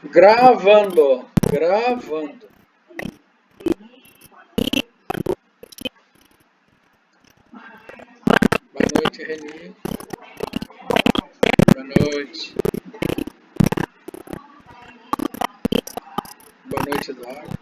Gravando, gravando. Boa noite, Reni. Boa noite. Boa noite, Eduardo.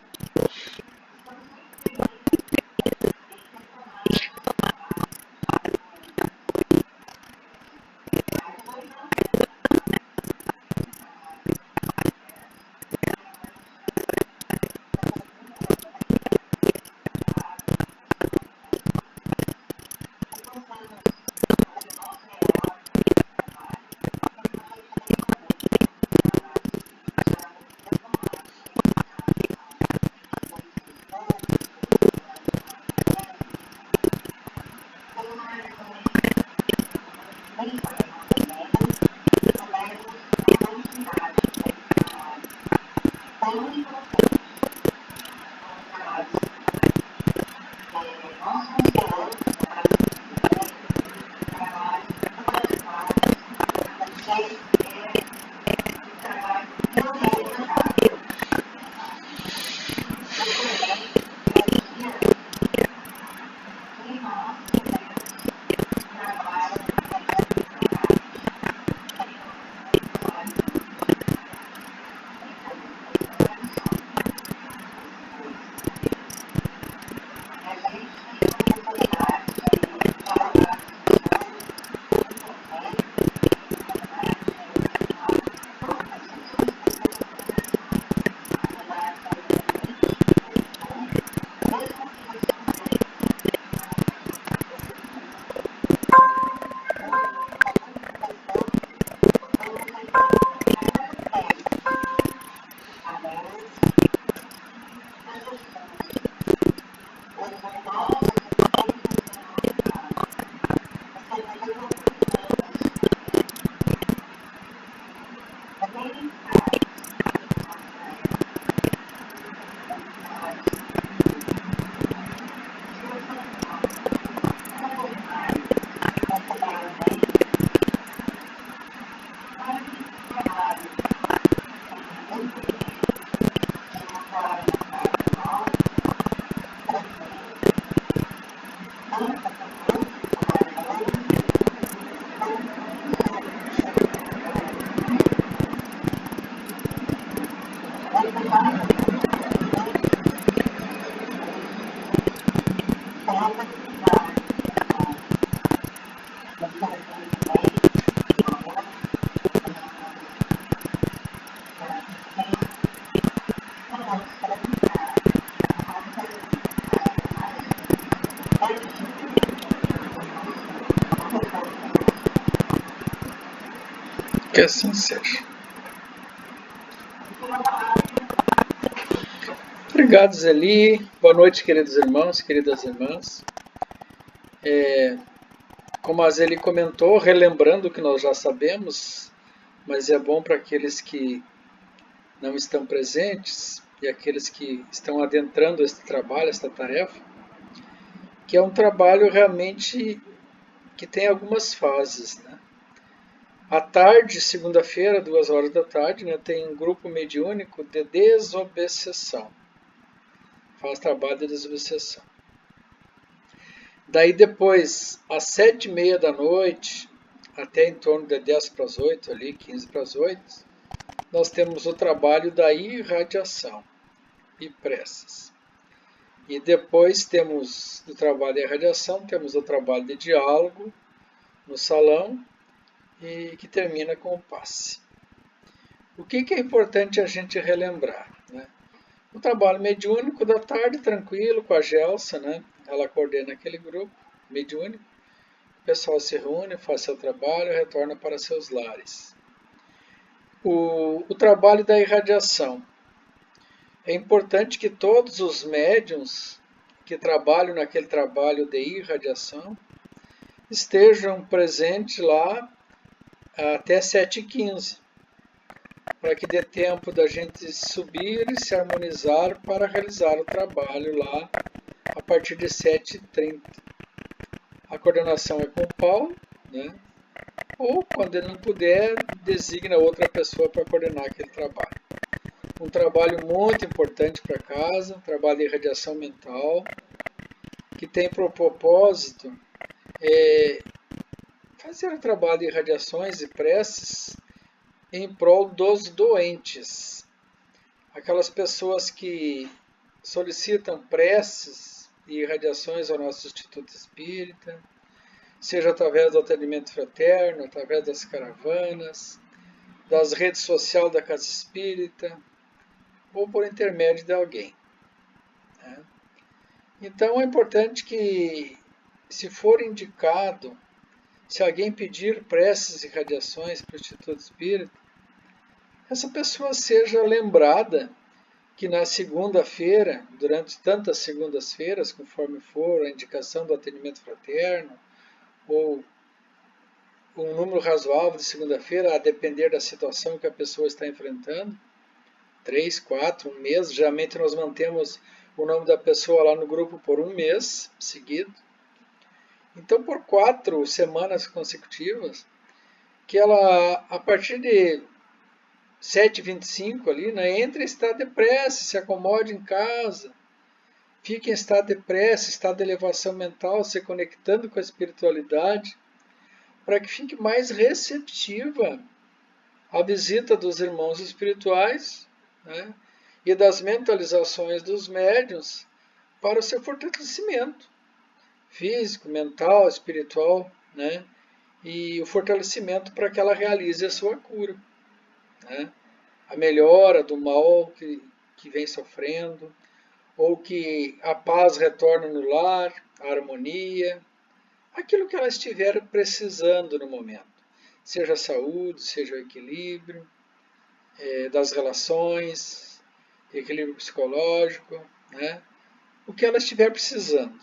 Que assim seja. Obrigado, Zeli. Boa noite, queridos irmãos, queridas irmãs. Como a Zeli comentou, relembrando o que nós já sabemos, mas é bom para aqueles que não estão presentes e aqueles que estão adentrando este trabalho, esta tarefa, que é um trabalho realmente que tem algumas fases, né? À tarde, segunda-feira, 2 horas da tarde, né, tem um grupo mediúnico de desobsessão. Faz trabalho de desobsessão. Daí depois, às 7h30 da noite, até em torno de 10 para as 8, ali, 15 para as 8, nós temos o trabalho da irradiação e preces. E depois temos do trabalho da irradiação, temos o trabalho de diálogo no salão e que termina com o passe. O que é importante a gente relembrar, né? O trabalho mediúnico da tarde, tranquilo, com a Gelsa, né? Ela coordena aquele grupo mediúnico. O pessoal se reúne, faz seu trabalho e retorna para seus lares. O trabalho da irradiação. É importante que todos os médiuns que trabalham naquele trabalho de irradiação estejam presentes lá até 7h15, para que dê tempo da gente subir e se harmonizar para realizar o trabalho lá a partir de 7h30. A coordenação é com o Paulo, né? Ou, quando ele não puder, designa outra pessoa para coordenar aquele trabalho. um trabalho muito importante para casa, um trabalho de irradiação mental, que tem por propósito fazer o trabalho de irradiações e preces em prol dos doentes. Aquelas pessoas que solicitam preces e irradiações ao nosso Instituto Espírita, seja através do atendimento fraterno, através das caravanas, das redes sociais da Casa Espírita, ou por intermédio de alguém. Né? Então é importante que, se for indicado, se alguém pedir preces e radiações para o Instituto Espírita, essa pessoa seja lembrada que na segunda-feira, durante tantas segundas-feiras, conforme for a indicação do atendimento fraterno, ou um número razoável de segunda-feira, a depender da situação que a pessoa está enfrentando, 3, 4, um mês, geralmente nós mantemos o nome da pessoa lá no grupo por um mês seguido. Então, por 4 semanas consecutivas, que ela, a partir de 7h25 ali, né, entre em estado de prece, se acomode em casa, fique em estado de prece, estado de elevação mental, se conectando com a espiritualidade, para que fique mais receptiva à visita dos irmãos espirituais, né, e das mentalizações dos médiuns para o seu fortalecimento físico, mental, espiritual, né, e o fortalecimento para que ela realize a sua cura. Né, a melhora do mal que vem sofrendo, ou que a paz retorne no lar, a harmonia, aquilo que ela estiver precisando no momento, seja a saúde, seja o equilíbrio das relações, equilíbrio psicológico, né? O que ela estiver precisando.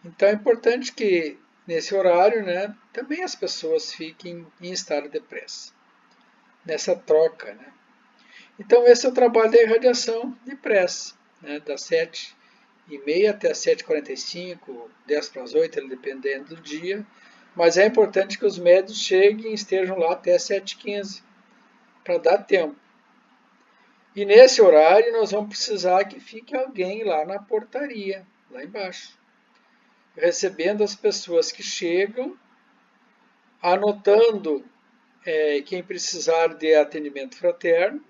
Então é importante que nesse horário, né, também as pessoas fiquem em estado de prece, nessa troca, né? Então esse é o trabalho da irradiação de prece, né, das 7h30 até as 7h45, 7:50, dependendo do dia, mas é importante que os médios cheguem e estejam lá até 7h15, para dar tempo. E nesse horário nós vamos precisar que fique alguém lá na portaria, lá embaixo, recebendo as pessoas que chegam, anotando quem precisar de atendimento fraterno,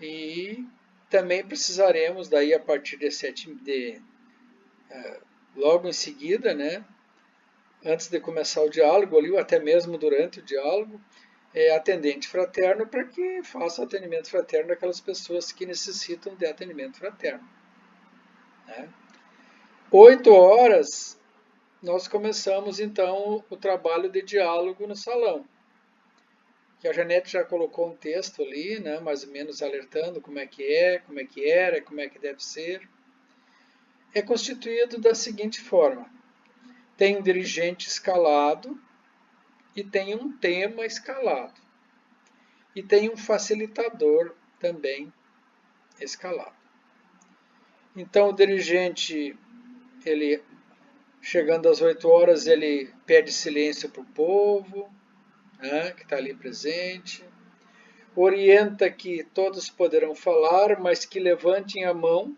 e também precisaremos daí a partir de logo em seguida, né, antes de começar o diálogo ali, ou até mesmo durante o diálogo, atendente fraterno, para que faça o atendimento fraterno daquelas pessoas que necessitam de atendimento fraterno. Né? 8h nós começamos então o trabalho de diálogo no salão, que a Janete já colocou um texto ali, né, mais ou menos alertando como é que era, como é que deve ser. É constituído da seguinte forma: tem um dirigente escalado e tem um tema escalado. E tem um facilitador também escalado. Então o dirigente, ele chegando às 8h, ele pede silêncio para o povo, né, que está ali presente. Orienta que todos poderão falar, mas que levantem a mão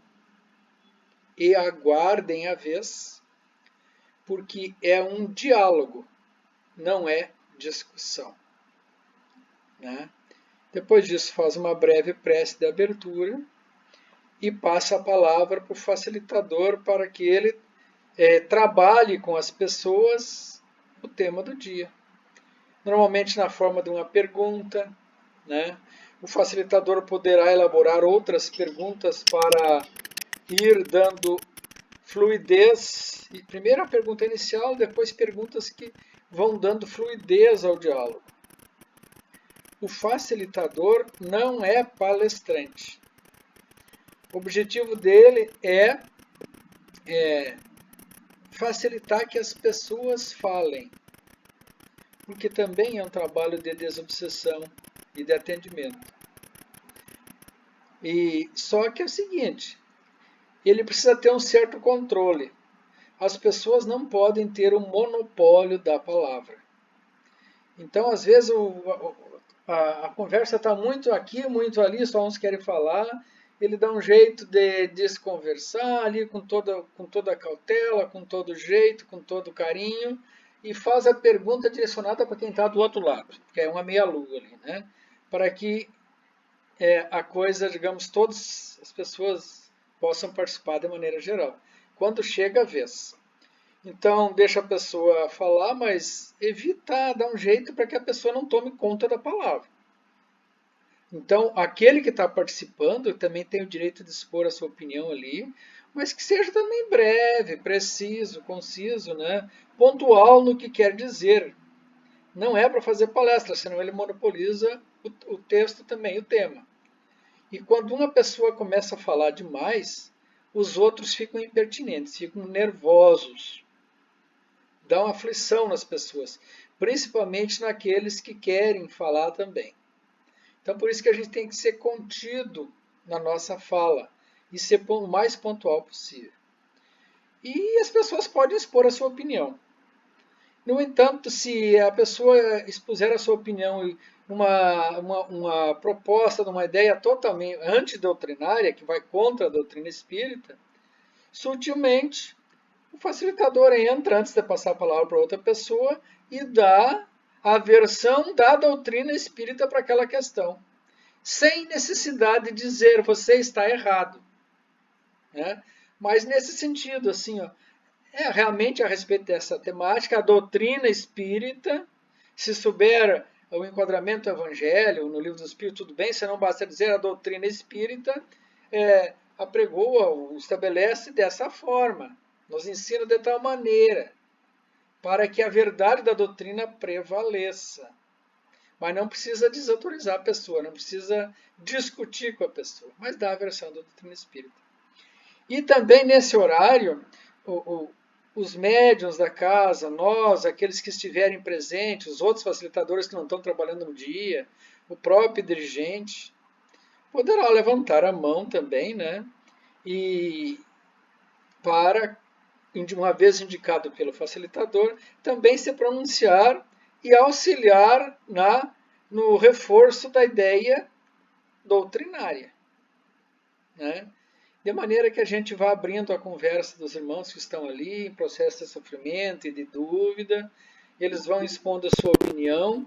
e aguardem a vez, porque é um diálogo, não é discussão. Né? Depois disso, faz uma breve prece de abertura e passa a palavra para o facilitador para que ele trabalhe com as pessoas o tema do dia. Normalmente na forma de uma pergunta, né? O facilitador poderá elaborar outras perguntas para ir dando fluidez. Primeiro a pergunta inicial, depois perguntas que vão dando fluidez ao diálogo. O facilitador não é palestrante. O objetivo dele é facilitar que as pessoas falem, porque também é um trabalho de desobsessão e de atendimento. E só que é o seguinte, ele precisa ter um certo controle. As pessoas não podem ter o monopólio da palavra. Então, às vezes, a conversa está muito aqui, muito ali, só uns querem falar. Ele dá um jeito de se conversar ali com toda a cautela, com todo jeito, com todo carinho, e faz a pergunta direcionada para quem está do outro lado, que é uma meia-lua ali, né? Para que a coisa, digamos, todas as pessoas possam participar de maneira geral. Quando chega a vez. Então, deixa a pessoa falar, mas evita dar um jeito para que a pessoa não tome conta da palavra. Então, aquele que está participando também tem o direito de expor a sua opinião ali, mas que seja também breve, preciso, conciso, né? Pontual no que quer dizer. Não é para fazer palestra, senão ele monopoliza o texto também, o tema. E quando uma pessoa começa a falar demais, os outros ficam impertinentes, ficam nervosos, dão aflição nas pessoas, principalmente naqueles que querem falar também. Então, por isso que a gente tem que ser contido na nossa fala e ser o mais pontual possível. E as pessoas podem expor a sua opinião. No entanto, se a pessoa expuser a sua opinião e uma proposta, uma ideia totalmente antidoutrinária, que vai contra a doutrina espírita, sutilmente o facilitador entra antes de passar a palavra para outra pessoa e dá a versão da doutrina espírita para aquela questão, sem necessidade de dizer você está errado, né? Mas nesse sentido, assim, ó, realmente a respeito dessa temática, a doutrina espírita, se souber o enquadramento do Evangelho, no Livro dos Espíritos, tudo bem, se não basta dizer a doutrina espírita, apregoa, estabelece dessa forma, nos ensina de tal maneira, para que a verdade da doutrina prevaleça. Mas não precisa desautorizar a pessoa, não precisa discutir com a pessoa, mas dá a versão da doutrina espírita. E também nesse horário, os médiuns da casa, nós, aqueles que estiverem presentes, os outros facilitadores que não estão trabalhando no dia, o próprio dirigente, poderá levantar a mão também, né? E para, uma vez indicado pelo facilitador, também se pronunciar e auxiliar no reforço da ideia doutrinária, né? De maneira que a gente vá abrindo a conversa dos irmãos que estão ali em processo de sofrimento e de dúvida, eles vão expondo a sua opinião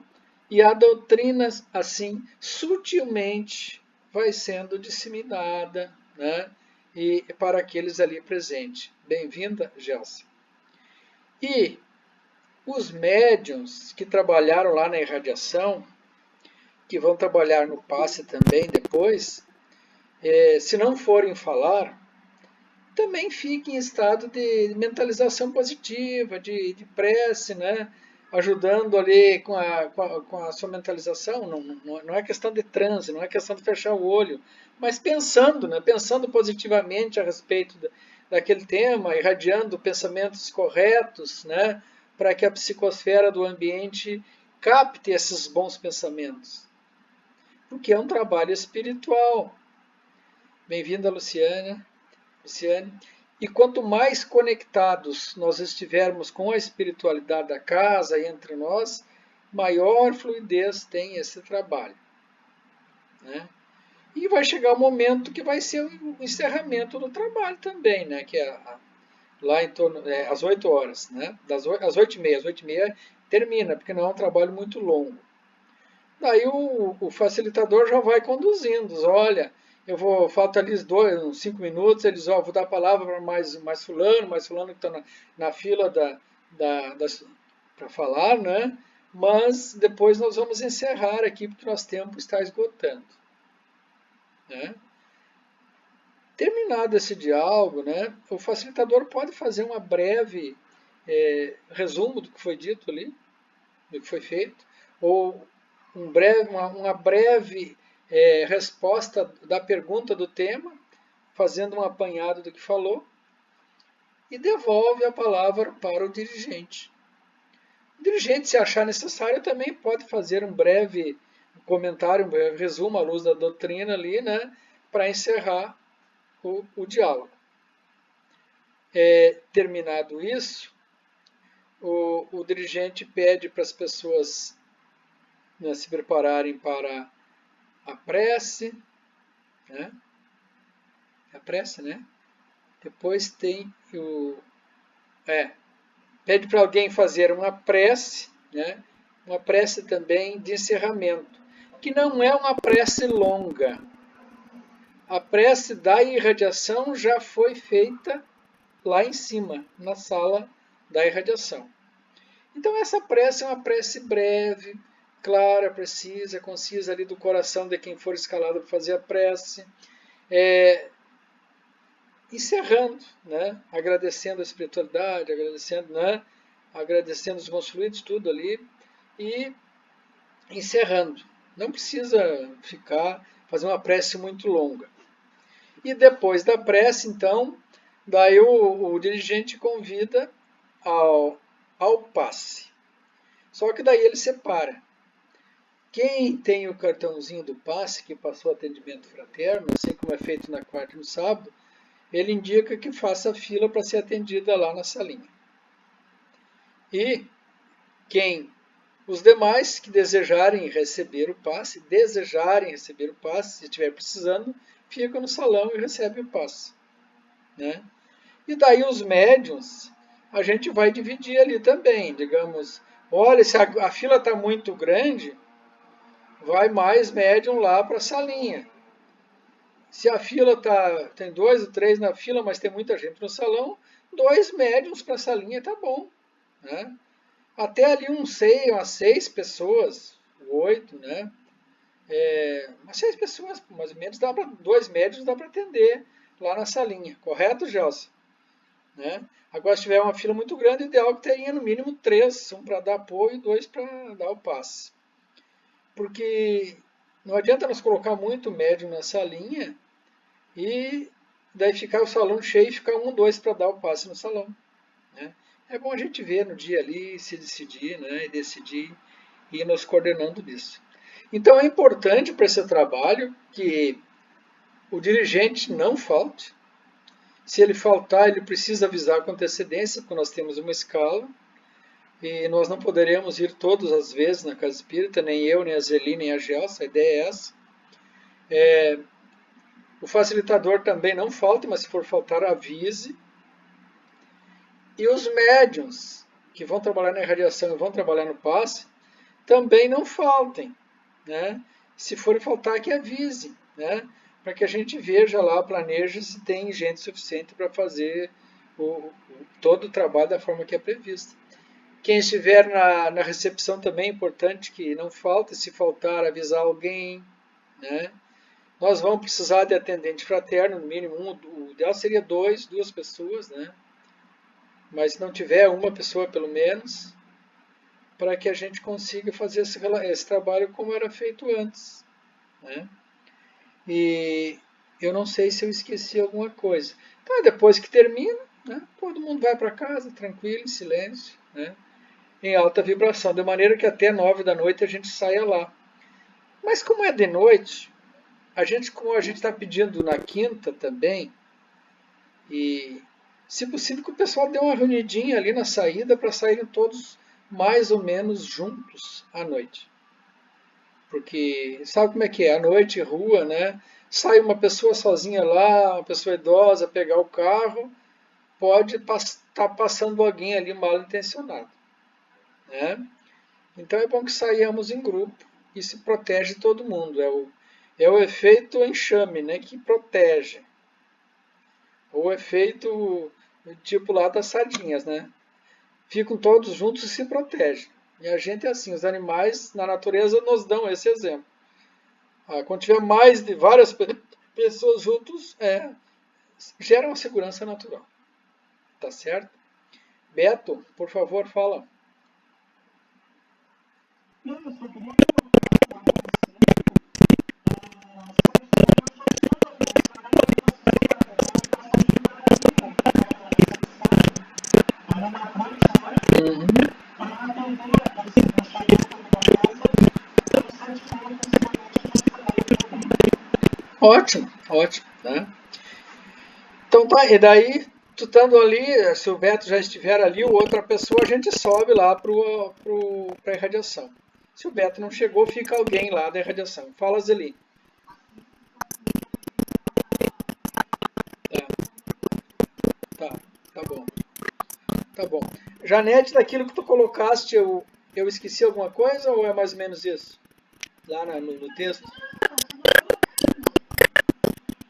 e a doutrina, assim, sutilmente vai sendo disseminada, né? E para aqueles ali presentes. Bem-vinda, Gelsa. E os médiums que trabalharam lá na irradiação, que vão trabalhar no passe também depois, se não forem falar, também fique em estado de mentalização positiva, de prece, né? Ajudando ali com a sua mentalização. Não é questão de transe, não é questão de fechar o olho, mas pensando, né? Pensando positivamente a respeito daquele tema, irradiando pensamentos corretos, né? Para que a psicosfera do ambiente capte esses bons pensamentos. Porque é um trabalho espiritual. Bem-vinda, Luciane. E quanto mais conectados nós estivermos com a espiritualidade da casa e entre nós, maior fluidez tem esse trabalho, né? E vai chegar o momento que vai ser o encerramento do trabalho também, né? Que é lá em torno às 8 horas, né? Às 8h30. Às 8h30 termina, porque não é um trabalho muito longo. Daí o facilitador já vai conduzindo. Olha, falta ali uns 5 minutos, eles vou dar a palavra para mais fulano que está na fila para falar, né? Mas depois nós vamos encerrar aqui, porque o nosso tempo está esgotando, né? Terminado esse diálogo, né, o facilitador pode fazer uma breve resumo do que foi dito ali, do que foi feito, ou uma breve resposta da pergunta do tema, fazendo um apanhado do que falou, e devolve a palavra para o dirigente. O dirigente, se achar necessário, também pode fazer um breve comentário, um breve resumo à luz da doutrina ali, né, para encerrar o diálogo. Terminado isso, o dirigente pede para as pessoas né, se prepararem para a prece, né? A prece, né? Depois tem pede para alguém fazer uma prece, né? Uma prece também de encerramento, que não é uma prece longa. A prece da irradiação já foi feita lá em cima, na sala da irradiação. Então essa prece é uma prece breve, clara, precisa, concisa ali do coração de quem for escalado para fazer a prece. Encerrando, né? Agradecendo a espiritualidade, agradecendo, né? Agradecendo os bons fluidos, tudo ali, e encerrando. Não precisa fazer uma prece muito longa. E depois da prece, então, daí o dirigente convida ao passe. Só que daí ele separa. Quem tem o cartãozinho do passe, que passou atendimento fraterno, assim como é feito na quarta e no sábado, ele indica que faça fila para ser atendida lá na salinha. E os demais que desejarem receber o passe, se estiver precisando, ficam no salão e recebem o passe. Né? E daí os médiuns, a gente vai dividir ali também, digamos, olha, se a fila está muito grande, vai mais médium lá para a salinha. Se a fila tem 2 ou 3 na fila, mas tem muita gente no salão, 2 médiums para a salinha está bom. Né? Até ali umas 6 pessoas, 8, né? Umas 6 pessoas, mais ou menos, 2 médiums dá para atender lá na salinha. Correto, Gelson? Né? Agora, se tiver uma fila muito grande, o ideal é que tenha no mínimo 3, um para dar apoio e 2 para dar o passe. Porque não adianta nós colocar muito médium na salinha e daí ficar o salão cheio e ficar 1 ou 2 para dar o passe no salão. Né? É bom a gente ver no dia ali, se decidir, né? E decidir e ir nos coordenando nisso. Então é importante para esse trabalho que o dirigente não falte. Se ele faltar, ele precisa avisar com antecedência, porque nós temos uma escala. E nós não poderemos ir todas as vezes na casa espírita, nem eu, nem a Zeli, nem a Gelsa, a ideia é essa. O facilitador também não falta, mas se for faltar, avise. E os médiuns que vão trabalhar na irradiação e vão trabalhar no passe, também não faltem. Né? Se for faltar, que avise. Né? Para que a gente veja lá, planeje se tem gente suficiente para fazer todo o trabalho da forma que é prevista. Quem estiver na recepção também é importante que não falte, se faltar, avisar alguém. Né? Nós vamos precisar de atendente fraterno, no mínimo o ideal seria 2 pessoas, né? Mas se não tiver, uma pessoa pelo menos, para que a gente consiga fazer esse trabalho como era feito antes. Né? E eu não sei se eu esqueci alguma coisa. Então, depois que termina, né, todo mundo vai para casa, tranquilo, em silêncio, né? Em alta vibração, de maneira que até 9 da noite a gente saia lá. Mas como é de noite, como a gente está pedindo na quinta também, e se possível que o pessoal dê uma reunidinha ali na saída para saírem todos mais ou menos juntos à noite. Porque sabe como é que é? À noite, rua, né? Sai uma pessoa sozinha lá, uma pessoa idosa, pegar o carro, pode estar passando alguém ali mal intencionado. Né? Então é bom que saiamos em grupo e se protege todo mundo. É o efeito enxame, né, que protege. O efeito tipo lá das sardinhas, né? Ficam todos juntos e se protegem. E a gente é assim, os animais na natureza nos dão esse exemplo. Quando tiver mais de várias pessoas juntos, gera uma segurança natural. Tá certo? Beto, por favor, fala. Ótimo, ótimo. Né? Então tá, e daí, tu estando ali, se o Beto já estiver ali, ou outra pessoa, a gente sobe lá para a irradiação. Se o Beto não chegou, fica alguém lá da irradiação. Fala, Zeli. Tá, tá bom. Tá bom. Janete, daquilo que tu colocaste, eu esqueci alguma coisa ou é mais ou menos isso? Lá no texto?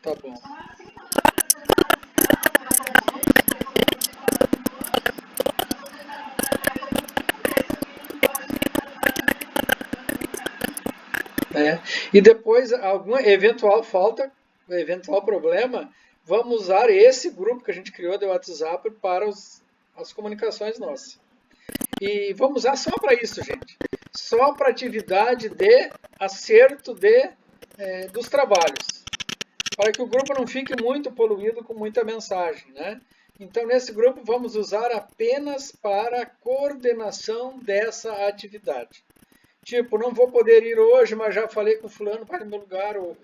Tá bom. É. E depois, alguma eventual falta, eventual problema, vamos usar esse grupo que a gente criou do WhatsApp para as comunicações nossas. E vamos usar só para isso, gente. Só para atividade de acerto dos trabalhos. Para que o grupo não fique muito poluído com muita mensagem, né? Então, nesse grupo, vamos usar apenas para a coordenação dessa atividade. Tipo, não vou poder ir hoje, mas já falei com fulano para ir no meu lugar, ou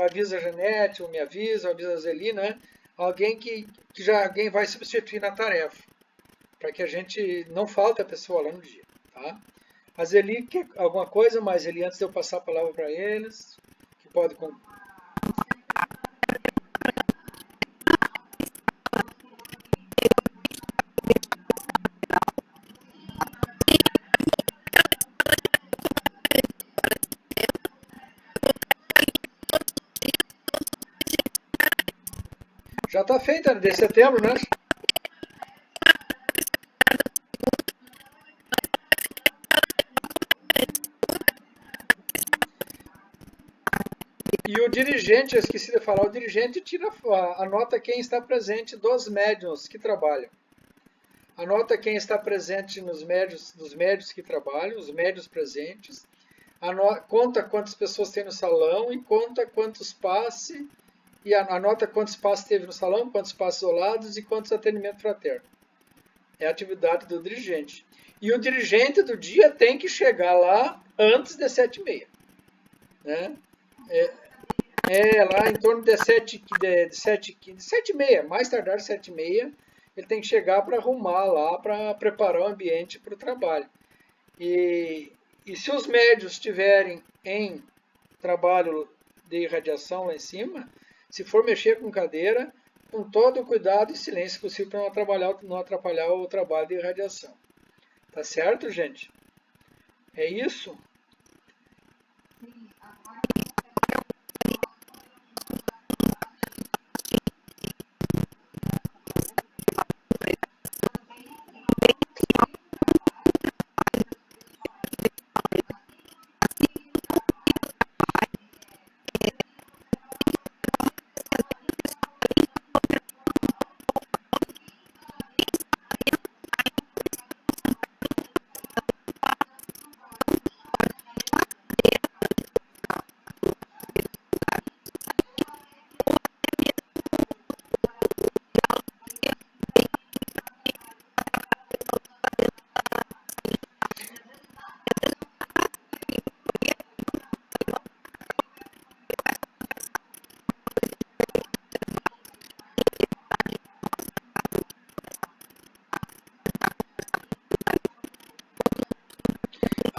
avisa a Janete, ou me avisa, ou avisa a Zeli, né? Alguém que já alguém vai substituir na tarefa, para que a gente não falte a pessoa lá no dia, tá? A Zeli, quer alguma coisa mais, Zeli, antes de eu passar a palavra para eles, que pode... Já está feita, de setembro, né? E o dirigente, eu esqueci de falar, o dirigente anota quem está presente dos médiuns que trabalham. Anota quem está presente dos médios que trabalham, os médios presentes. Conta quantas pessoas tem no salão e conta quantos passes. E anota quantos passes teve no salão, quantos passes isolados e quantos atendimentos fraternos. É a atividade do dirigente. E o dirigente do dia tem que chegar lá antes das 7h30. Né? Lá em torno de 7h30, mais tardar 7h30, ele tem que chegar para arrumar lá, para preparar o ambiente para o trabalho. E se os médios estiverem em trabalho de irradiação lá em cima, se for mexer com cadeira, com todo o cuidado e silêncio possível para não atrapalhar o trabalho de irradiação. Tá certo, gente? É isso?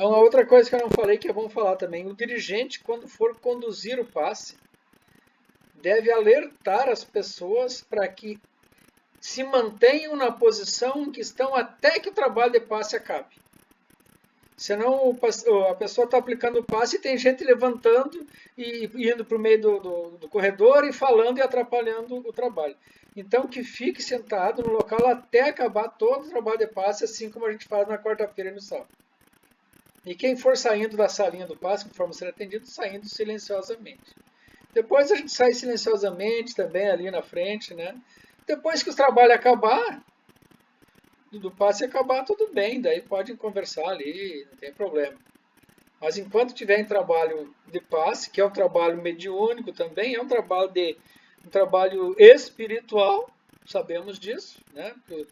Uma outra coisa que eu não falei, que é bom falar também, o dirigente, quando for conduzir o passe, deve alertar as pessoas para que se mantenham na posição em que estão até que o trabalho de passe acabe. Senão a pessoa está aplicando o passe e tem gente levantando e indo para o meio do corredor e falando e atrapalhando o trabalho. Então que fique sentado no local até acabar todo o trabalho de passe, assim como a gente faz na quarta-feira e no sábado. E quem for saindo da salinha do passe, conforme ser atendido, saindo silenciosamente. Depois a gente sai silenciosamente também ali na frente, né? Depois que o trabalho acabar, do passe acabar, tudo bem, daí podem conversar ali, não tem problema. Mas enquanto tiver em trabalho de passe, que é um trabalho mediúnico também, é um trabalho espiritual, sabemos disso, né? Porque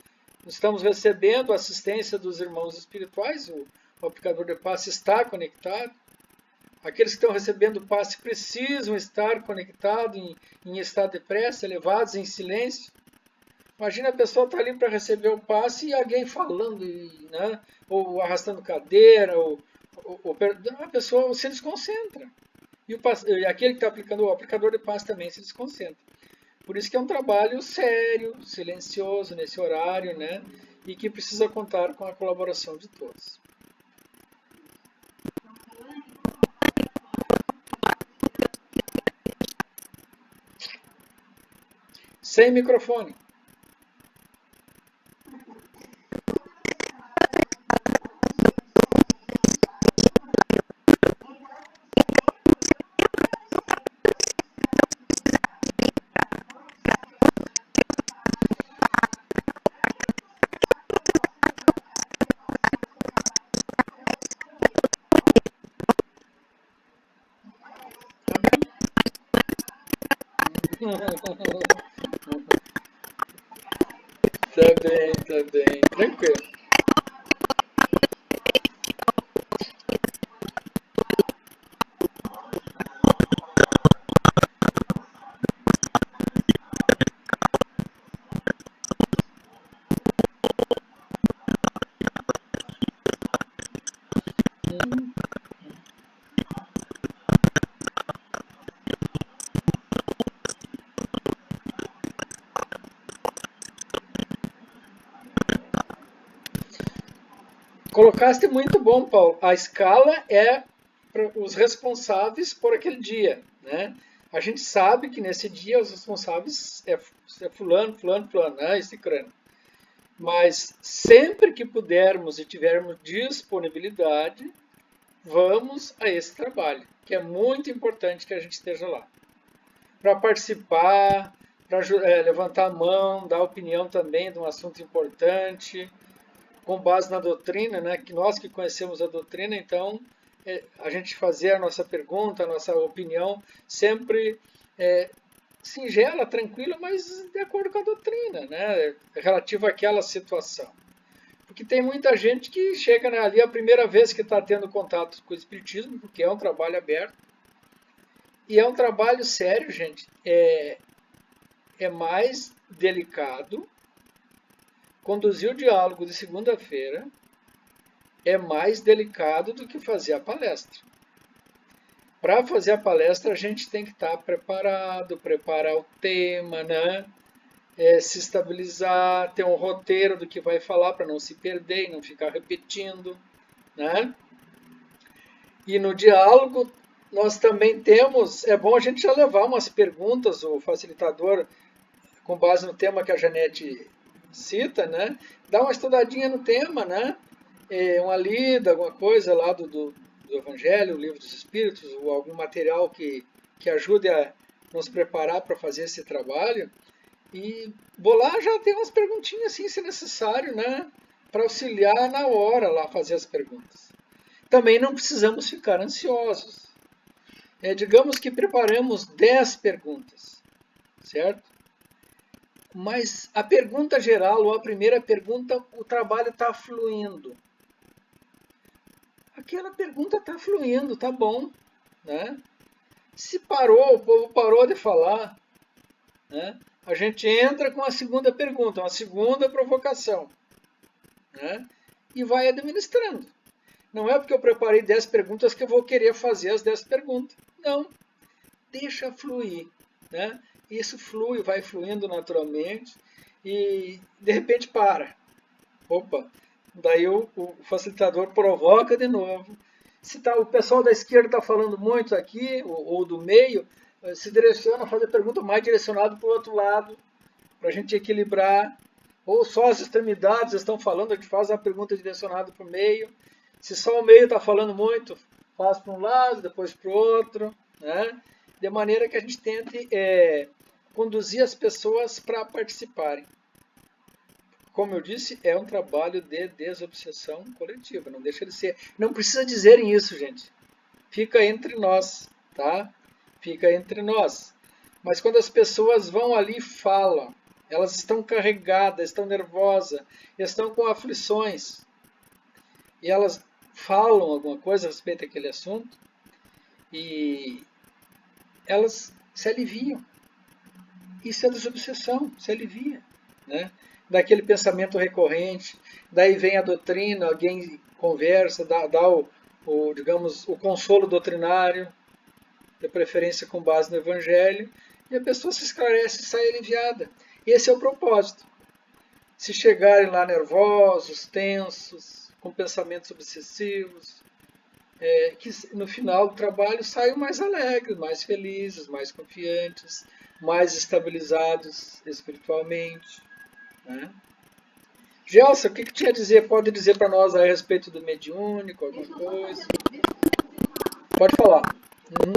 estamos recebendo a assistência dos irmãos espirituais, o aplicador de passe está conectado. Aqueles que estão recebendo o passe precisam estar conectados em estado de prece, elevados em silêncio. Imagina a pessoa estar ali para receber o passe e alguém falando, né? Ou arrastando cadeira, ou a pessoa se desconcentra. E aquele que está aplicando, o aplicador de passe também se desconcentra. Por isso que é um trabalho sério, silencioso nesse horário, né? E que precisa contar com a colaboração de todos. Sem microfone. Tá bem, tranquilo. Colocaste muito bom, Paulo. A escala é para os responsáveis por aquele dia, né? A gente sabe que nesse dia os responsáveis é fulano, fulano, fulano, né? Esse crânio. Mas sempre que pudermos e tivermos disponibilidade, vamos a esse trabalho, que é muito importante que a gente esteja lá. Para participar, para levantar a mão, dar opinião também de um assunto importante, com base na doutrina, né? Que nós que conhecemos a doutrina, então a gente fazer a nossa pergunta, a nossa opinião, sempre singela, tranquila, mas de acordo com a doutrina, né? Relativa àquela situação. Porque tem muita gente que chega ali a primeira vez que está tendo contato com o Espiritismo, porque é um trabalho aberto. E é um trabalho sério, gente. É mais delicado. Conduzir o diálogo de segunda-feira é mais delicado do que fazer a palestra. Para fazer a palestra, a gente tem que estar preparado, preparar o tema, né? Se estabilizar, ter um roteiro do que vai falar para não se perder e não ficar repetindo, né? E no diálogo, nós também temos, é bom a gente já levar umas perguntas, o facilitador, com base no tema que a Janete cita, né? Dá uma estudadinha no tema, né? Uma lida, alguma coisa lá do Evangelho, o Livro dos Espíritos, ou algum material que ajude a nos preparar para fazer esse trabalho. E bolar já tem umas perguntinhas assim, se necessário, né? Para auxiliar na hora lá fazer as perguntas. Também não precisamos ficar ansiosos. Digamos que preparamos 10 perguntas, certo? Mas a pergunta geral, ou a primeira pergunta, o trabalho está fluindo. Aquela pergunta está fluindo, tá bom, né? Se parou, o povo parou de falar, né? A gente entra com a segunda pergunta, uma segunda provocação, né? E vai administrando. Não é porque eu preparei 10 perguntas que eu vou querer fazer as 10 perguntas. Não. Deixa fluir, né? Isso flui, vai fluindo naturalmente e de repente para. Opa, daí o facilitador provoca de novo. Se o pessoal da esquerda está falando muito aqui, ou do meio, se direciona a fazer pergunta mais direcionada para o outro lado, para a gente equilibrar. Ou só as extremidades estão falando, a gente faz uma pergunta direcionada para o meio. Se só o meio está falando muito, faz para um lado, depois para o outro, né? De maneira que a gente tente conduzir as pessoas para participarem. Como eu disse, é um trabalho de desobsessão coletiva, não deixa de ser. Não precisa dizerem isso, gente. Fica entre nós, tá? Fica entre nós. Mas quando as pessoas vão ali e falam, elas estão carregadas, estão nervosas, estão com aflições, e elas falam alguma coisa a respeito daquele assunto, e elas se aliviam. Isso é desobsessão, se alivia, né? Daquele pensamento recorrente, daí vem a doutrina, alguém conversa, dá digamos, o consolo doutrinário, de preferência com base no Evangelho, e a pessoa se esclarece e sai aliviada. Esse é o propósito. Se chegarem lá nervosos, tensos, com pensamentos obsessivos, que no final do trabalho saiam mais alegres, mais felizes, mais confiantes, mais estabilizados espiritualmente. Né? Gelson, o que tinha a dizer? Pode dizer para nós a respeito do mediúnico, alguma coisa? Pode falar. Uhum.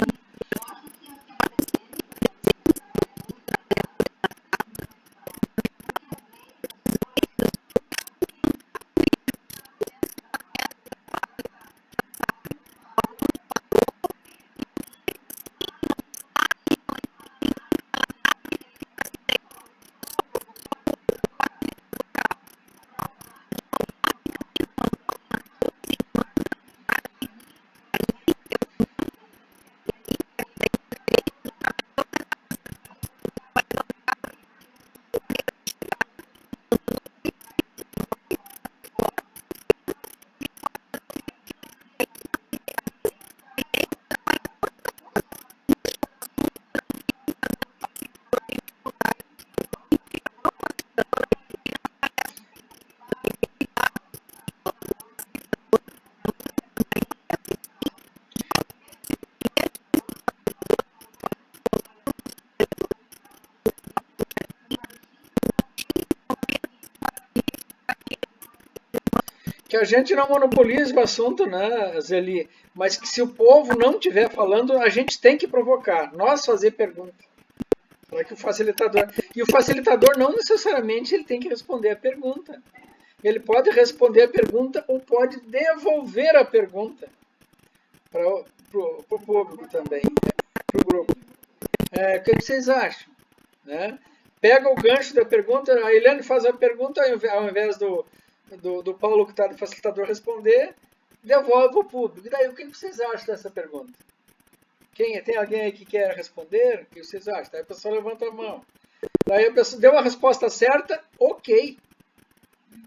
Que a gente não monopolize o assunto, né, Zeli? Mas que se o povo não estiver falando, a gente tem que provocar, nós fazer pergunta. Para que o facilitador. E o facilitador não necessariamente ele tem que responder a pergunta. Ele pode responder a pergunta ou pode devolver a pergunta para o público também, para o grupo. O que vocês acham? Né? Pega o gancho da pergunta, a Eliane faz a pergunta ao invés do Paulo, que está de facilitador, responder, devolve para o público. E daí, o que vocês acham dessa pergunta? Tem alguém aí que quer responder? O que vocês acham? Daí a pessoa levanta a mão. Daí a pessoa deu a resposta certa, ok.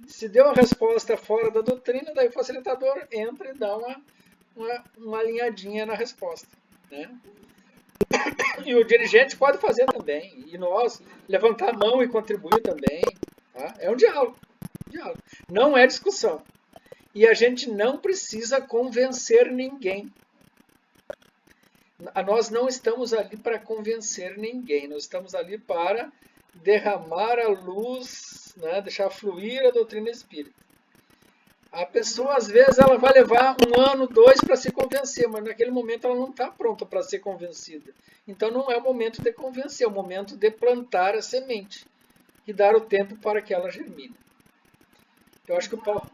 Se deu a resposta fora da doutrina, daí o facilitador entra e dá uma alinhadinha na resposta. Né? E o dirigente pode fazer também. E nós, levantar a mão e contribuir também. Tá? É um diálogo. Não é discussão. E a gente não precisa convencer ninguém. Nós não estamos ali para convencer ninguém. Nós estamos ali para derramar a luz, né, deixar fluir a doutrina espírita. A pessoa, às vezes, ela vai levar 1 ano, 2 para se convencer, mas naquele momento ela não está pronta para ser convencida. Então não é o momento de convencer, é o momento de plantar a semente e dar o tempo para que ela germine. Eu acho que o Paulo...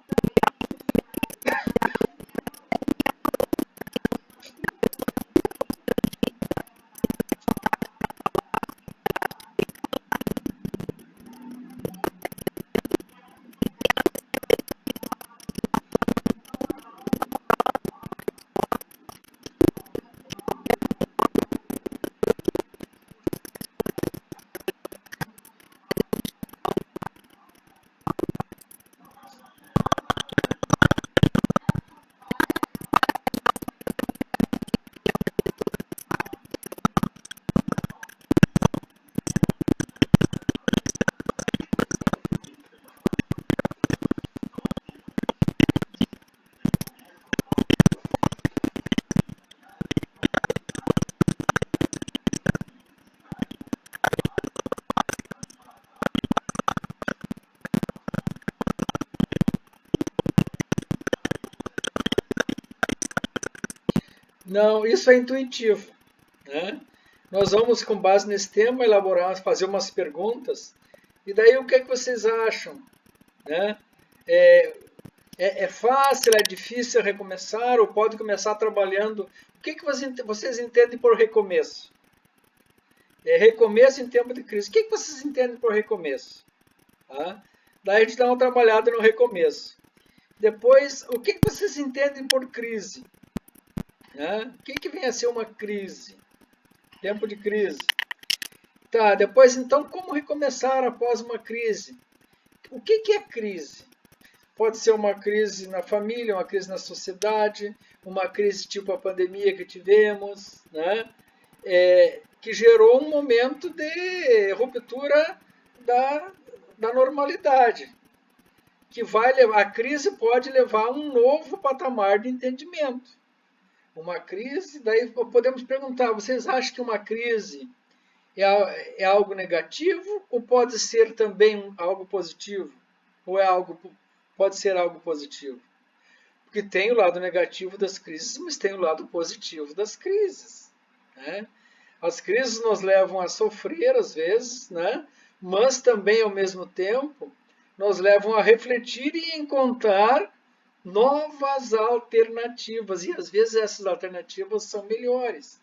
Não, isso é intuitivo. Né? Nós vamos, com base nesse tema, elaborar, fazer umas perguntas. E daí, o que vocês acham? Né? É fácil, é difícil recomeçar, ou pode começar trabalhando? O que vocês entendem por recomeço? Recomeço em tempo de crise. O que vocês entendem por recomeço? Tá? Daí a gente dá uma trabalhada no recomeço. Depois, o que vocês entendem por crise? Né? O que vem a ser uma crise? Tempo de crise. Tá, depois então, como recomeçar após uma crise? O que é crise? pode ser uma crise na família, uma crise na sociedade, uma crise tipo a pandemia que tivemos, né? Que gerou um momento de ruptura da normalidade, que vai levar, a crise pode levar a um novo patamar de entendimento. Uma crise, daí podemos perguntar, vocês acham que uma crise é algo negativo ou pode ser também algo positivo? Ou pode ser algo positivo? Porque tem o lado negativo das crises, mas tem o lado positivo das crises, né? As crises nos levam a sofrer às vezes, né? Mas também ao mesmo tempo nos levam a refletir e encontrar novas alternativas. E às vezes essas alternativas são melhores.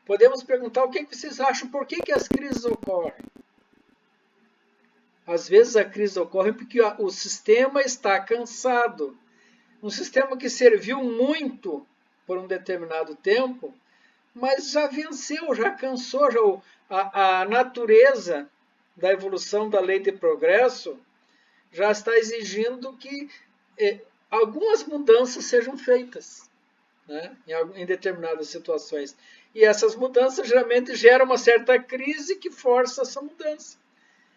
Podemos perguntar o que vocês acham, por que as crises ocorrem? Às vezes a crise ocorre porque o sistema está cansado. Um sistema que serviu muito por um determinado tempo, mas já venceu, já cansou, a natureza da evolução da lei de progresso já está exigindo que algumas mudanças sejam feitas, né, em determinadas situações. E essas mudanças geralmente geram uma certa crise que força essa mudança.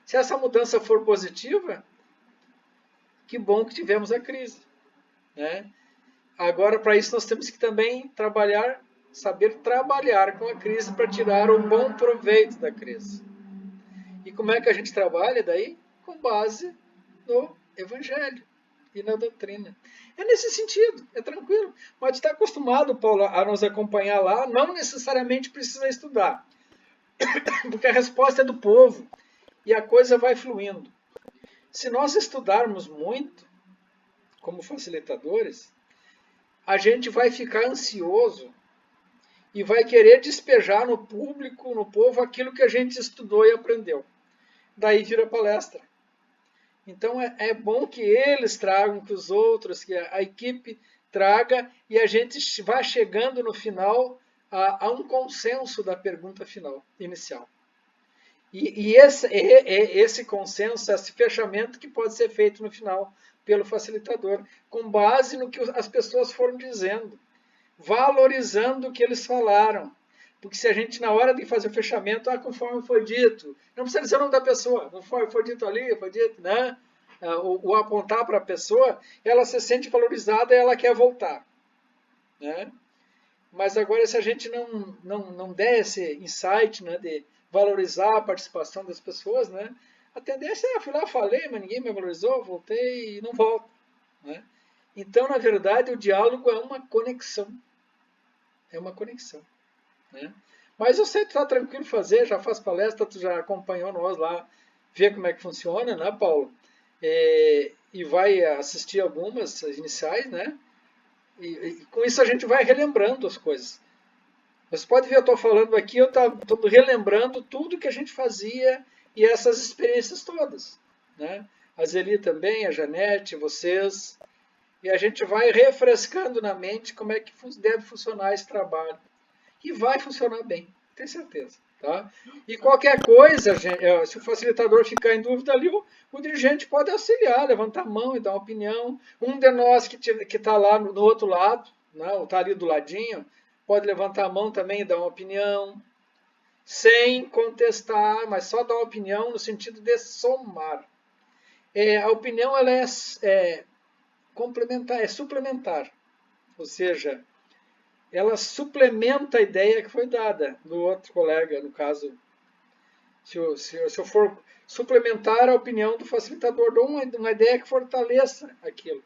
Se essa mudança for positiva, que bom que tivemos a crise, né? Agora, para isso, nós temos que também saber trabalhar com a crise para tirar um bom proveito da crise. E como é que a gente trabalha daí? Com base no Evangelho e na doutrina. É nesse sentido, é tranquilo. Pode estar acostumado, Paulo, a nos acompanhar lá, não necessariamente precisa estudar, porque a resposta é do povo e a coisa vai fluindo. Se nós estudarmos muito, como facilitadores, a gente vai ficar ansioso e vai querer despejar no público, no povo, aquilo que a gente estudou e aprendeu. Daí vira palestra. Então é bom que eles tragam, que os outros, que a equipe traga, e a gente vá chegando no final a um consenso da pergunta final, inicial. E esse consenso, esse fechamento que pode ser feito no final pelo facilitador, com base no que as pessoas foram dizendo, valorizando o que eles falaram. Porque se a gente, na hora de fazer o fechamento, conforme foi dito, não precisa dizer o nome da pessoa, conforme foi dito ali, foi dito, né? O apontar para a pessoa, ela se sente valorizada e ela quer voltar, né? Mas agora, se a gente não der esse insight, né, de valorizar a participação das pessoas, né, a tendência é, fui lá, falei, mas ninguém me valorizou, voltei e não volto, né? Então, na verdade, o diálogo é uma conexão. É uma conexão, né? Mas eu sei que tu está tranquilo fazer, já faz palestra, tu já acompanhou nós lá, vê como é que funciona, né, Paulo? E vai assistir algumas iniciais, né? E com isso a gente vai relembrando as coisas. Você pode ver, eu estou falando aqui, eu estou relembrando tudo que a gente fazia e essas experiências todas, né? A Zeli também, a Janete, vocês. E a gente vai refrescando na mente como é que deve funcionar esse trabalho. E vai funcionar bem, tenho certeza. Tá? E qualquer coisa, gente, se o facilitador ficar em dúvida ali, o dirigente pode auxiliar, levantar a mão e dar uma opinião. Um de nós que está lá no outro lado, né, ou está ali do ladinho, pode levantar a mão também e dar uma opinião, sem contestar, mas só dar uma opinião no sentido de somar. A opinião ela é complementar, é suplementar, ou seja, ela suplementa a ideia que foi dada do outro colega, no caso. Se eu for suplementar a opinião do facilitador, dou uma ideia que fortaleça aquilo.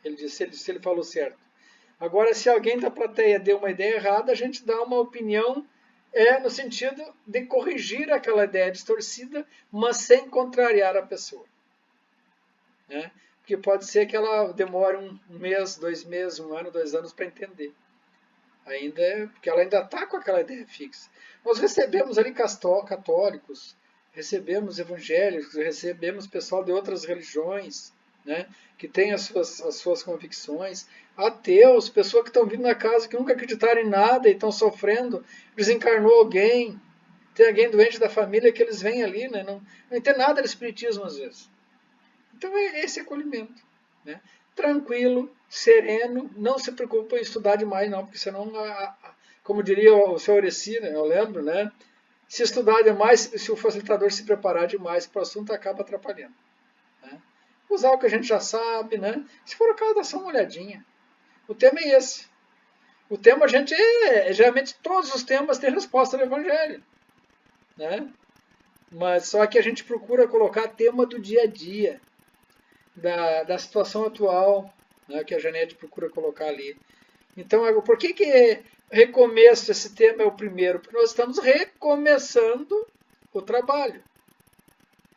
Ele disse, se ele falou certo. Agora, se alguém da plateia deu uma ideia errada, a gente dá uma opinião no sentido de corrigir aquela ideia distorcida, mas sem contrariar a pessoa, né? Porque pode ser que ela demore um mês, 2 meses, 1 ano, 2 anos para entender. Porque ela ainda está com aquela ideia fixa. Nós recebemos ali católicos, recebemos evangélicos, recebemos pessoal de outras religiões, né, que tem as suas convicções, ateus, pessoas que estão vindo na casa que nunca acreditaram em nada e estão sofrendo, desencarnou alguém, tem alguém doente da família que eles vêm ali, né, não entende nada de espiritismo às vezes. Então é esse acolhimento. né? Tranquilo, sereno, não se preocupe em estudar demais não, porque senão, como diria o seu Oreci, né, eu lembro, né? Se estudar demais, se o facilitador se preparar demais para o assunto, acaba atrapalhando. Né? Usar o que a gente já sabe, né? Se for o caso, dá só uma olhadinha. O tema é esse. O tema, a gente, geralmente todos os temas têm resposta no Evangelho. Né? Mas só que a gente procura colocar tema do dia a dia, da situação atual, né, que a Janete procura colocar ali. Então, por que recomeço, esse tema é o primeiro? Porque nós estamos recomeçando o trabalho,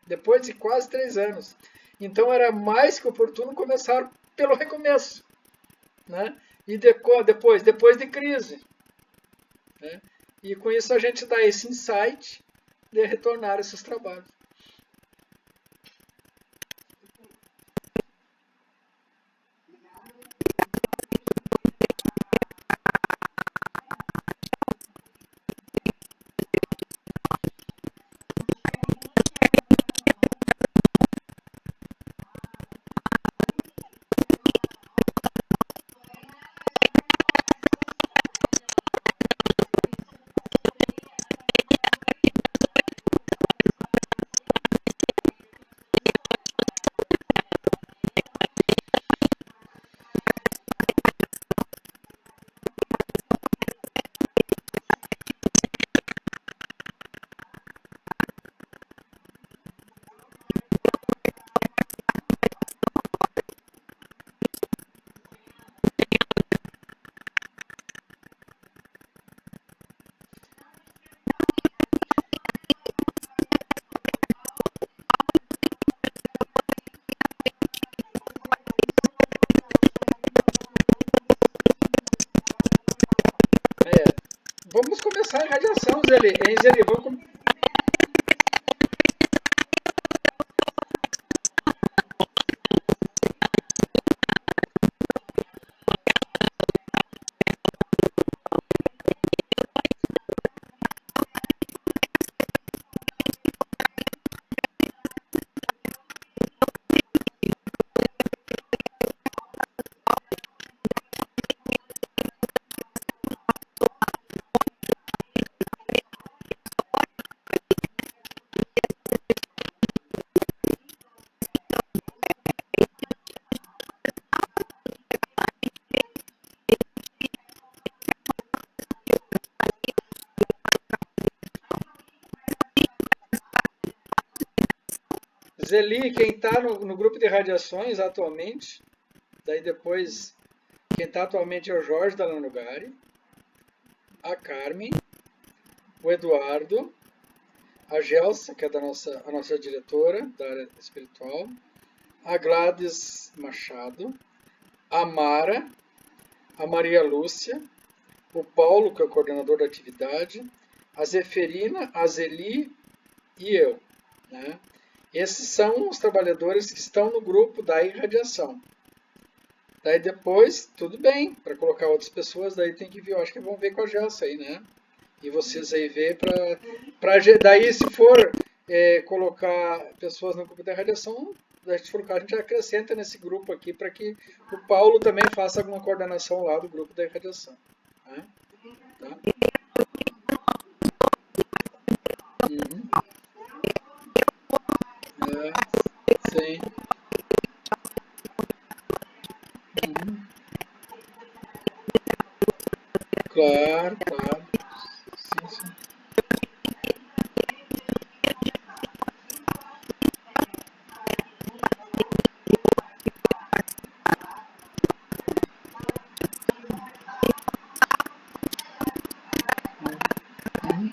depois de quase 3 anos. Então, era mais que oportuno começar pelo recomeço. Né? E depois de crise. Né? E com isso a gente dá esse insight de retornar esses trabalhos. Vamos começar a radiação, Zeli. Hein, Zeli? Zeli, quem está no grupo de radiações atualmente, daí depois, quem está atualmente é o Jorge da Lanugari, a Carmen, o Eduardo, a Gelsa, que é a nossa diretora da área espiritual, a Gladys Machado, a Mara, a Maria Lúcia, o Paulo, que é o coordenador da atividade, a Zeferina, a Zeli e eu. Né? Esses são os trabalhadores que estão no grupo da irradiação. Daí depois, tudo bem, para colocar outras pessoas, daí tem que ver, eu acho que vão ver com a Gelsa aí, né? E vocês aí ver daí se for colocar pessoas no grupo da irradiação, a gente acrescenta nesse grupo aqui para que o Paulo também faça alguma coordenação lá do grupo da irradiação. Né? Tá? Uhum. Sim. Uhum. Claro, claro. Sim, sim. Uhum.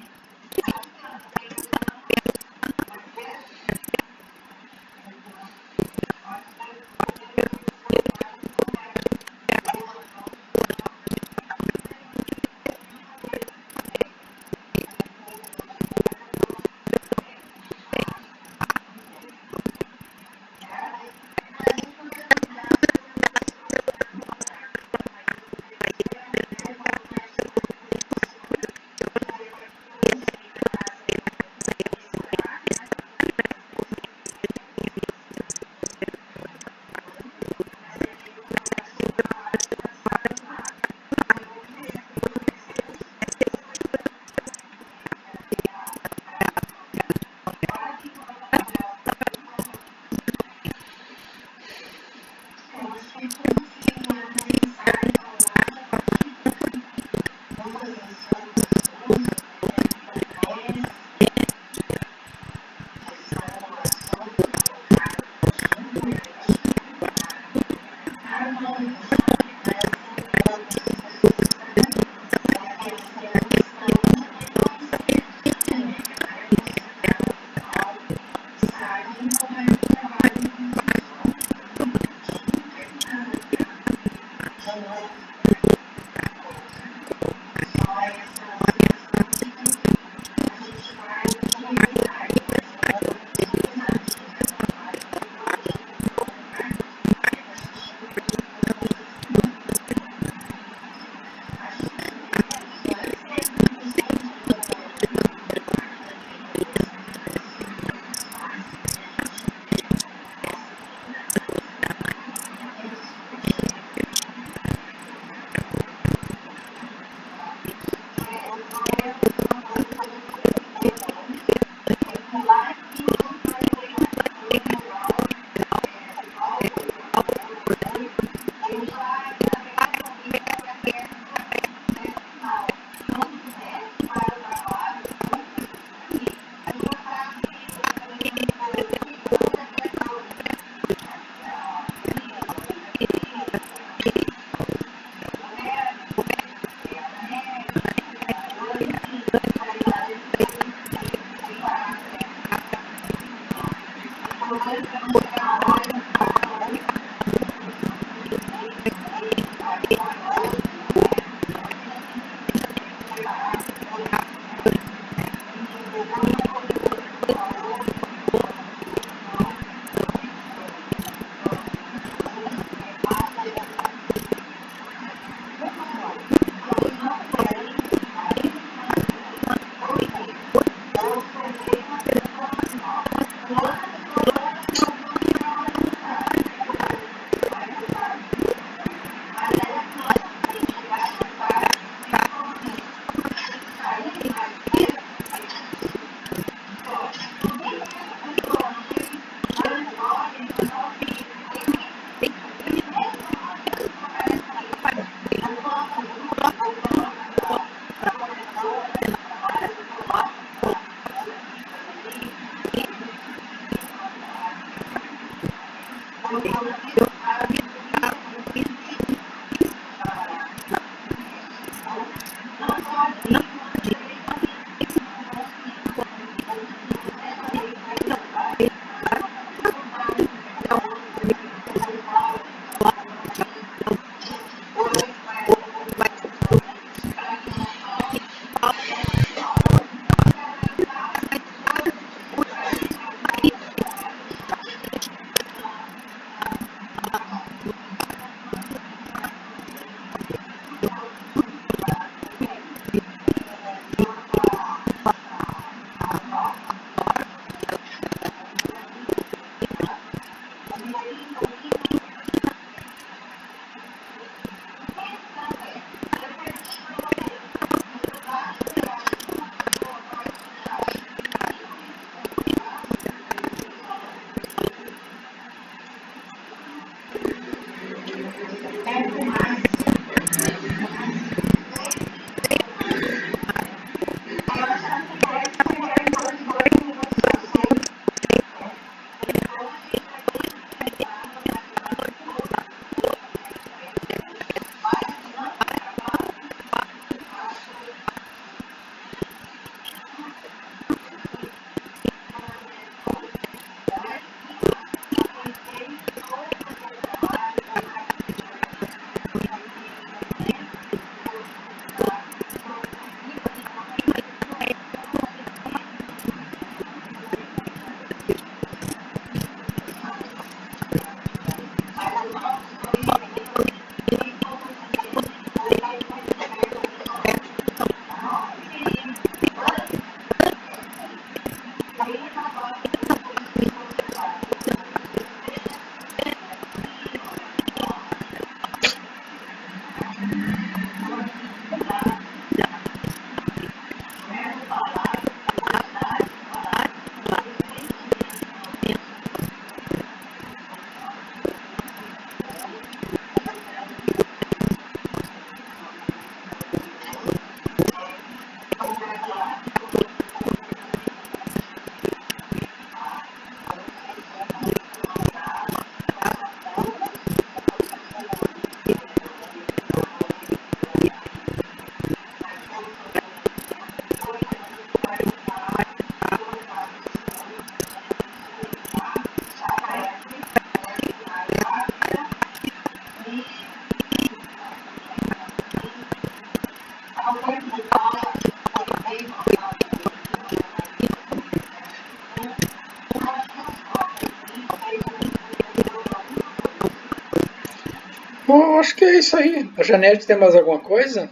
Bom, acho que é isso aí. A Janete tem mais alguma coisa?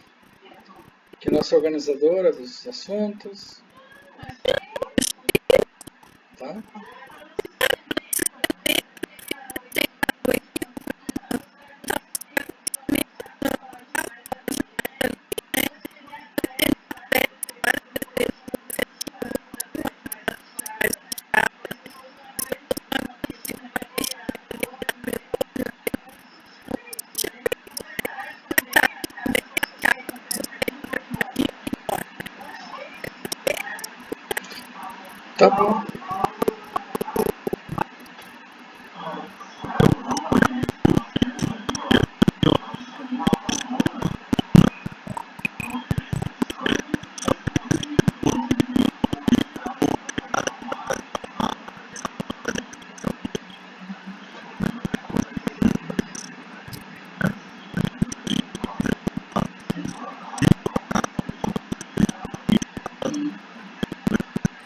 Que nossa organizadora dos assuntos. Tá? Tá bom.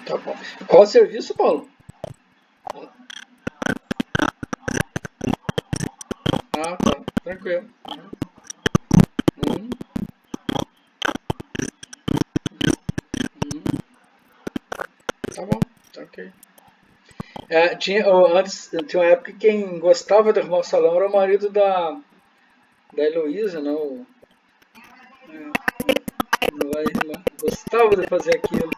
Tá bom. Qual o serviço, Paulo? Ah, tá. Tranquilo. Uhum. Uhum. Tá bom. Tá ok. Antes, tinha uma época que quem gostava de arrumar o salão era o marido da Heloísa, não? Gostava de fazer aquilo.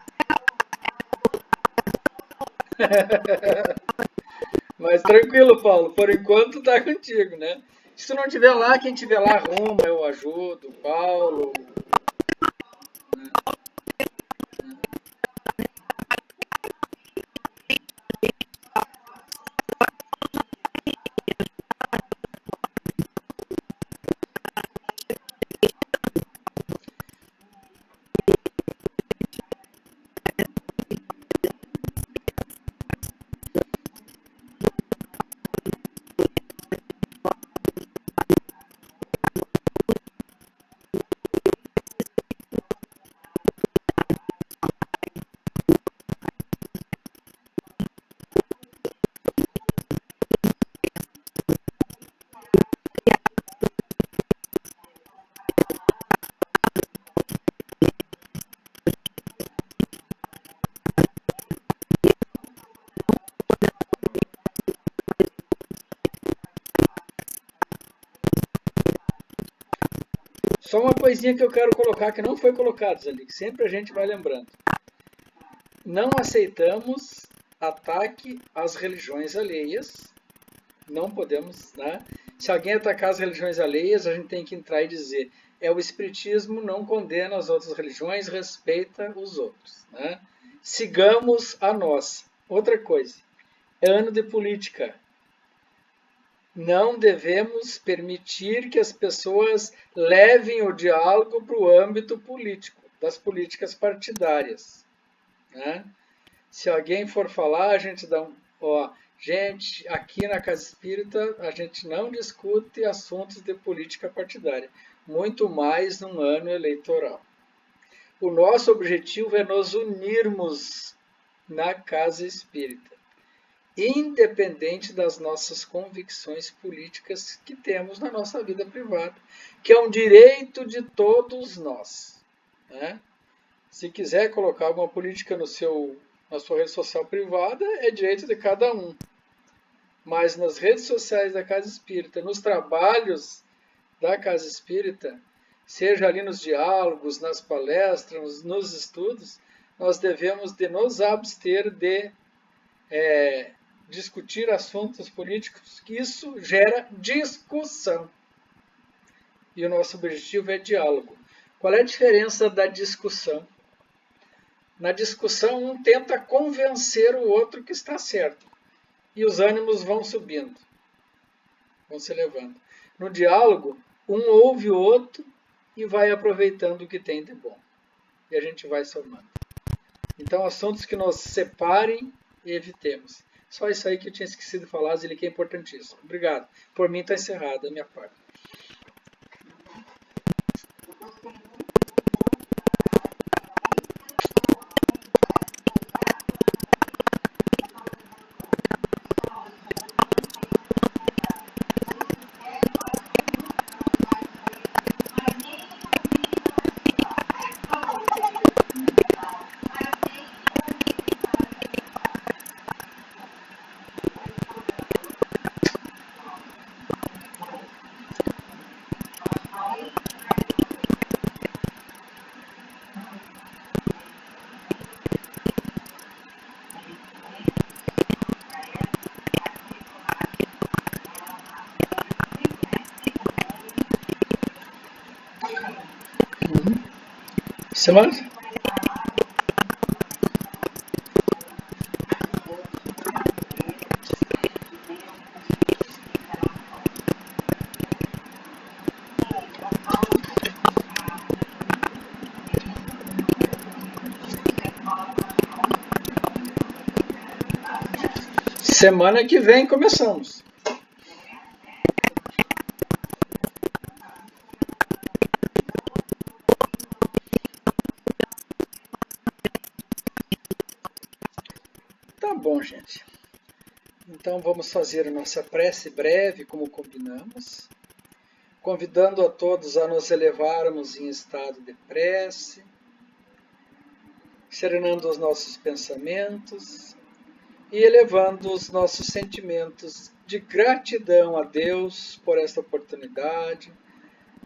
Mas tranquilo, Paulo. Por enquanto tá contigo, né? Se tu não estiver lá, quem estiver lá arruma, eu ajudo, Paulo. Só uma coisinha que eu quero colocar que não foi colocado ali, que sempre a gente vai lembrando. Não aceitamos ataque às religiões alheias. Não podemos, né? Se alguém atacar as religiões alheias, a gente tem que entrar e dizer: o espiritismo não condena as outras religiões, respeita os outros, né? Sigamos a nossa. Outra coisa, é ano de política. Não devemos permitir que as pessoas levem o diálogo para o âmbito político, das políticas partidárias, né? Se alguém for falar, a gente dá um... Ó, gente, aqui na Casa Espírita, a gente não discute assuntos de política partidária, muito mais num ano eleitoral. O nosso objetivo é nos unirmos na Casa Espírita, independente das nossas convicções políticas que temos na nossa vida privada, que é um direito de todos nós, né? Se quiser colocar alguma política na sua rede social privada, é direito de cada um. Mas nas redes sociais da Casa Espírita, nos trabalhos da Casa Espírita, seja ali nos diálogos, nas palestras, nos estudos, nós devemos de nos abster de discutir assuntos políticos, que isso gera discussão. E o nosso objetivo é diálogo. Qual é a diferença da discussão? Na discussão, um tenta convencer o outro que está certo. E os ânimos vão subindo, vão se elevando. No diálogo, um ouve o outro e vai aproveitando o que tem de bom. E a gente vai somando. Então, assuntos que nos separem, evitemos. Só isso aí que eu tinha esquecido de falar, Zili, que é importantíssimo. Obrigado. Por mim está encerrada a minha parte. Semana? Semana que vem começamos. Tá bom, gente. Então vamos fazer a nossa prece breve, como combinamos, convidando a todos a nos elevarmos em estado de prece, serenando os nossos pensamentos e elevando os nossos sentimentos de gratidão a Deus por esta oportunidade,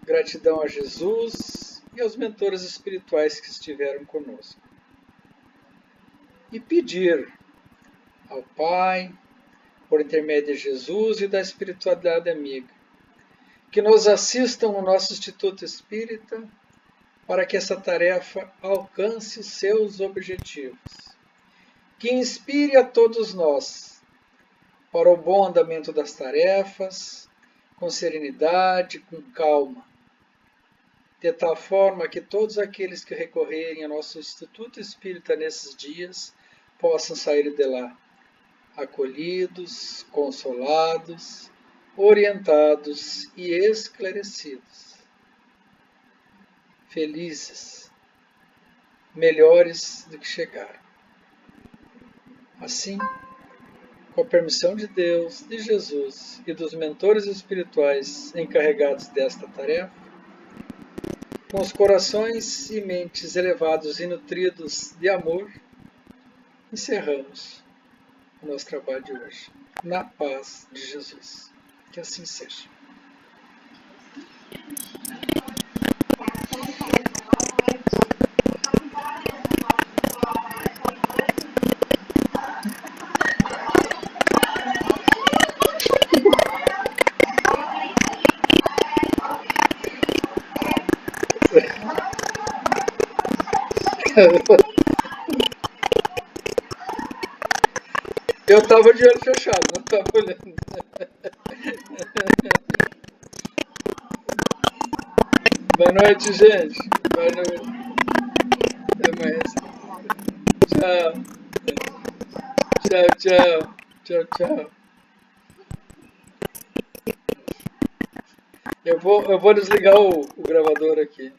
gratidão a Jesus e aos mentores espirituais que estiveram conosco. E pedir ao Pai, por intermédio de Jesus e da espiritualidade amiga, que nos assistam no nosso Instituto Espírita para que essa tarefa alcance os seus objetivos. Que inspire a todos nós para o bom andamento das tarefas, com serenidade, com calma, de tal forma que todos aqueles que recorrerem ao nosso Instituto Espírita nesses dias possam sair de lá acolhidos, consolados, orientados e esclarecidos, felizes, melhores do que chegaram. Assim, com a permissão de Deus, de Jesus e dos mentores espirituais encarregados desta tarefa, com os corações e mentes elevados e nutridos de amor, encerramos o nosso trabalho de hoje. Na paz de Jesus. Que assim seja. Eu estava de olho fechado, não estava olhando. Boa noite, gente. Boa noite. Até mais. Tchau. Tchau, tchau. Tchau, tchau. Eu vou desligar o gravador aqui.